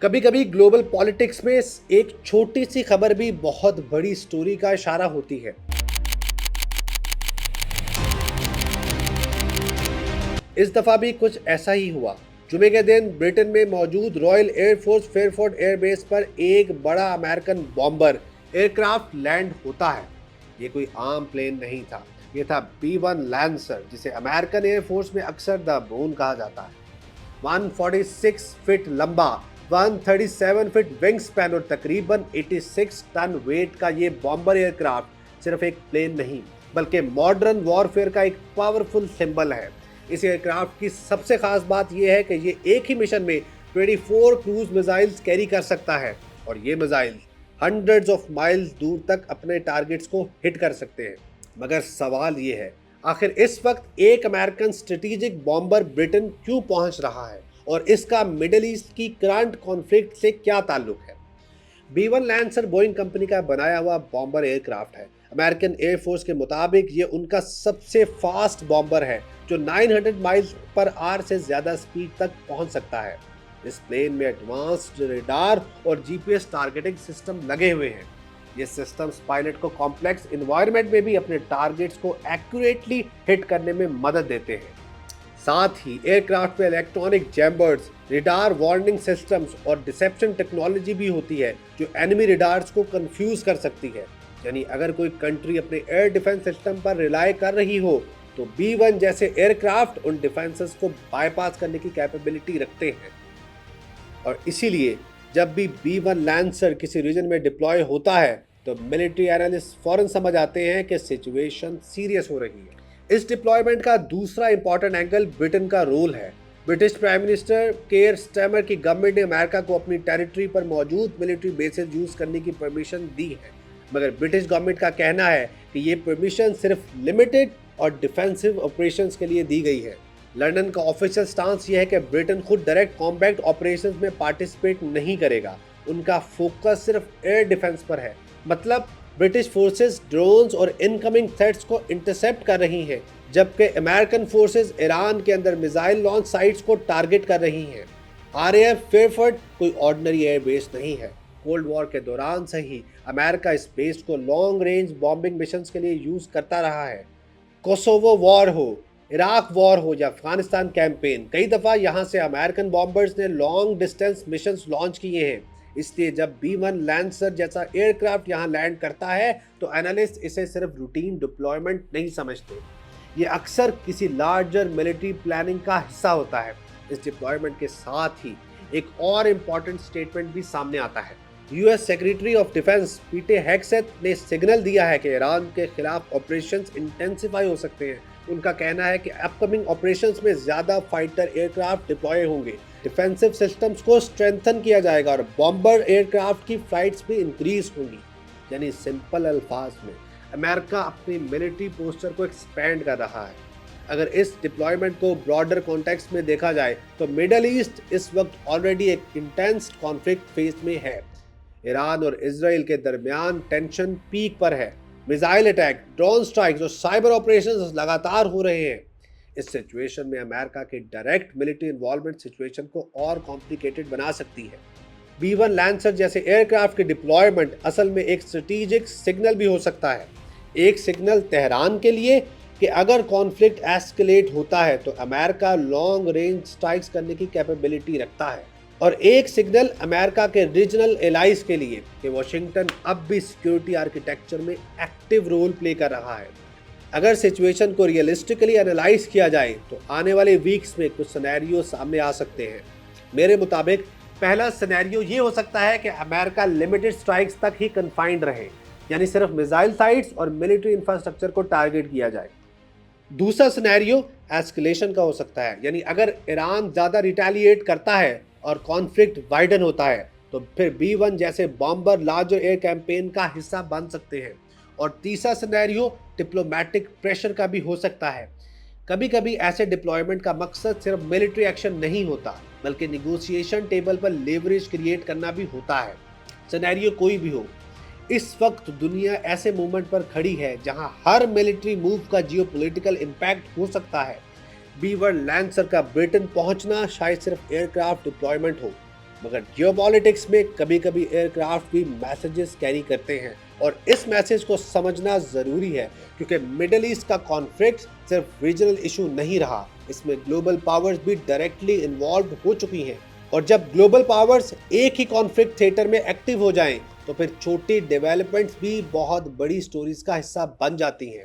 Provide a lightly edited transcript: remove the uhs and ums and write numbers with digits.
कभी कभी global politics में एक छोटी सी खबर भी बहुत बड़ी स्टोरी का इशारा होती है। इस दफा भी कुछ ऐसा ही हुआ। जुमे के दिन ब्रिटेन में मौजूद रॉयल एयरफोर्स फेयरफोर्ड एयरबेस पर एक बड़ा अमेरिकन बॉम्बर एयरक्राफ्ट लैंड होता है। ये कोई आम प्लेन नहीं था, ये था B-1 लैंसर, जिसे अमेरिकन एयरफोर्स में अक्सर द मून कहा जाता है। 146 फीट लंबा, 137 फीट विंग स्पैन और तकरीबन 86 टन वेट का ये बॉम्बर एयरक्राफ्ट सिर्फ एक प्लेन नहीं बल्कि मॉडर्न वॉरफेयर का एक पावरफुल सिंबल है। इस एयरक्राफ्ट की सबसे खास बात यह है कि ये एक ही मिशन में 24 क्रूज मिसाइल्स कैरी कर सकता है और ये मिसाइल हंड्रेड्स ऑफ माइल्स दूर तक अपने टारगेट्स को हिट कर सकते हैं। मगर सवाल ये है, आखिर इस वक्त एक अमेरिकन स्ट्रेटेजिक बॉम्बर ब्रिटेन क्यों पहुंच रहा है और इसका मिडिल ईस्ट की करंट कॉन्फ्लिक्ट से क्या ताल्लुक है? B-1 लैंसर बोइंग कंपनी का बनाया हुआ बॉम्बर एयरक्राफ्ट है। अमेरिकन एयरफोर्स के मुताबिक ये उनका सबसे फास्ट बॉम्बर है जो 900 माइल्स पर आवर से ज़्यादा स्पीड तक पहुंच सकता है। इस प्लेन में एडवांस्ड रेडार और GPS टारगेटिंग सिस्टम लगे हुए हैं। ये सिस्टम्स पायलट को कॉम्प्लेक्स एनवायरनमेंट में भी अपने टारगेट्स को एक्यूरेटली हिट करने में मदद देते हैं। साथ ही एयरक्राफ्ट में electronic chambers, radar warning systems और डिसेप्शन टेक्नोलॉजी भी होती है जो एनिमी रेडार्स को कंफ्यूज कर सकती है। यानी अगर कोई कंट्री अपने एयर डिफेंस सिस्टम पर रिलाय कर रही हो तो B-1 जैसे एयरक्राफ्ट उन डिफेंसेस को बाईपास करने की कैपेबिलिटी रखते हैं। और इसीलिए जब भी B-1 लैंसर किसी रीजन में डिप्लॉय होता है तो मिलिट्री एनालिस्ट फौरन समझ आते हैं कि सिचुएशन सीरियस हो रही है। इस डिप्लॉयमेंट का दूसरा इंपॉर्टेंट एंगल ब्रिटेन का रोल है। British prime minister care Starmer की गवर्नमेंट ने अमेरिका को अपनी टेरिटरी पर मौजूद मिलिट्री बेसेस यूज करने की परमिशन दी है, मगर ब्रिटिश गवर्नमेंट का कहना है कि ये परमिशन सिर्फ लिमिटेड और डिफेंसिव ऑपरेशंस के लिए दी गई है। लंदन का ऑफिशियल स्टांस यह है कि ब्रिटेन खुद डायरेक्ट कॉम्बैट ऑपरेशंस में पार्टिसिपेट नहीं करेगा। उनका फोकस सिर्फ एयर डिफेंस पर है। मतलब ब्रिटिश फोर्सेस ड्रोन्स और इनकमिंग थ्रेट्स को इंटरसेप्ट कर रही हैं, जबकि अमेरिकन फोर्सेस ईरान के अंदर मिसाइल लॉन्च साइट्स को टारगेट कर रही हैं। RAF फेयरफोर्ड कोई ऑर्डिनरी एयरबेस नहीं है। कोल्ड वॉर के दौरान से ही अमेरिका इस बेस को लॉन्ग रेंज बॉम्बिंग मिशंस के लिए यूज करता रहा है। कोसोवो वॉर हो, इराक वॉर हो या अफगानिस्तान कैंपेन, कई दफ़ा यहाँ से अमेरिकन बॉम्बर्स ने लॉन्ग डिस्टेंस मिशंस लॉन्च किए हैं। इसलिए जब B-1 लैंसर जैसा एयरक्राफ्ट यहाँ लैंड करता है तो एनालिस्ट इसे सिर्फ रूटीन डिप्लॉयमेंट नहीं समझते। ये अक्सर किसी लार्जर मिलिट्री प्लानिंग का हिस्सा होता है। इस डिप्लॉयमेंट के साथ ही एक और इम्पॉर्टेंट स्टेटमेंट भी सामने आता है। US सेक्रेटरी ऑफ डिफेंस पीटे हेग्सेथ ने सिग्नल दिया है कि ईरान के खिलाफ ऑपरेशंस इंटेंसिफाई हो सकते हैं। उनका कहना है कि अपकमिंग ऑपरेशंस में ज़्यादा फाइटर एयरक्राफ्ट डिप्लॉय होंगे, डिफेंसिव सिस्टम्स को स्ट्रेंथन किया जाएगा और बॉम्बर एयरक्राफ्ट की फ्लाइट्स भी इंक्रीज होंगी। यानी सिंपल अल्फाज में अमेरिका अपनी मिलिट्री पोस्चर को एक्सपेंड कर रहा है। अगर इस डिप्लॉयमेंट को ब्रॉडर कॉन्टेक्स्ट में देखा जाए तो मिडल ईस्ट इस वक्त ऑलरेडी एक इंटेंस कॉन्फ्लिक्ट फेज में है। ईरान और इजराइल के दरमियान टेंशन पीक पर है। मिसाइल अटैक, ड्रोन स्ट्राइक्स और साइबर ऑपरेशंस लगातार हो रहे हैं। इस सिचुएशन में अमेरिका की डायरेक्ट मिलिट्री इन्वॉल्वमेंट सिचुएशन को और कॉम्प्लिकेटेड बना सकती है। B-1 लैंसर जैसे एयरक्राफ्ट की डिप्लॉयमेंट असल में एक स्ट्रेटेजिक सिग्नल भी हो सकता है। एक सिग्नल तेहरान के लिए कि अगर कॉन्फ्लिक्ट एस्केलेट होता है तो अमेरिका लॉन्ग रेंज स्ट्राइक्स करने की कैपेबिलिटी रखता है, और एक सिग्नल अमेरिका के रीजनल एलाइज के लिए कि वॉशिंगटन अब भी सिक्योरिटी आर्किटेक्चर में एक्टिव रोल प्ले कर रहा है। अगर सिचुएशन को रियलिस्टिकली एनालाइज किया जाए तो आने वाले वीक्स में कुछ सिनेरियो सामने आ सकते हैं। मेरे मुताबिक पहला सिनेरियो ये हो सकता है कि अमेरिका लिमिटेड स्ट्राइक्स तक ही कन्फाइंड रहे, यानी सिर्फ मिसाइल साइट्स और मिलिट्री इंफ्रास्ट्रक्चर को टारगेट किया जाए। दूसरा सिनेरियो एस्केलेशन का हो सकता है, यानी अगर ईरान ज़्यादा रिटेलिएट करता है और कॉन्फ्लिक्ट वाइडन होता है तो फिर B-1 जैसे बॉम्बर लार्जर एयर कैंपेन का हिस्सा बन सकते हैं। और तीसरा सिनेरियो डिप्लोमेटिक प्रेशर का भी हो सकता है। कभी कभी ऐसे डिप्लॉयमेंट का मकसद सिर्फ मिलिट्री एक्शन नहीं होता बल्कि निगोशिएशन टेबल पर लेवरेज क्रिएट करना भी होता है। सिनेरियो कोई भी हो, इस वक्त दुनिया ऐसे मूवमेंट पर खड़ी है जहां हर मिलिट्री मूव का जियोपॉलिटिकल इम्पैक्ट हो सकता है। B-1 लैंसर का ब्रिटेन पहुंचना शायद सिर्फ एयरक्राफ्ट डिप्लॉयमेंट हो, मगर जियोपॉलिटिक्स में कभी कभी एयरक्राफ्ट भी मैसेजेस कैरी करते हैं और इस मैसेज को समझना जरूरी है, क्योंकि मिडिल ईस्ट का कॉन्फ्लिक्ट सिर्फ रीजनल इशू नहीं रहा, इसमें ग्लोबल पावर्स भी डायरेक्टली इन्वॉल्व हो चुकी हैं। और जब ग्लोबल पावर्स एक ही कॉन्फ्लिक्ट थिएटर में एक्टिव हो जाएं, तो फिर छोटी डेवलपमेंट्स भी बहुत बड़ी स्टोरीज का हिस्सा बन जाती हैं।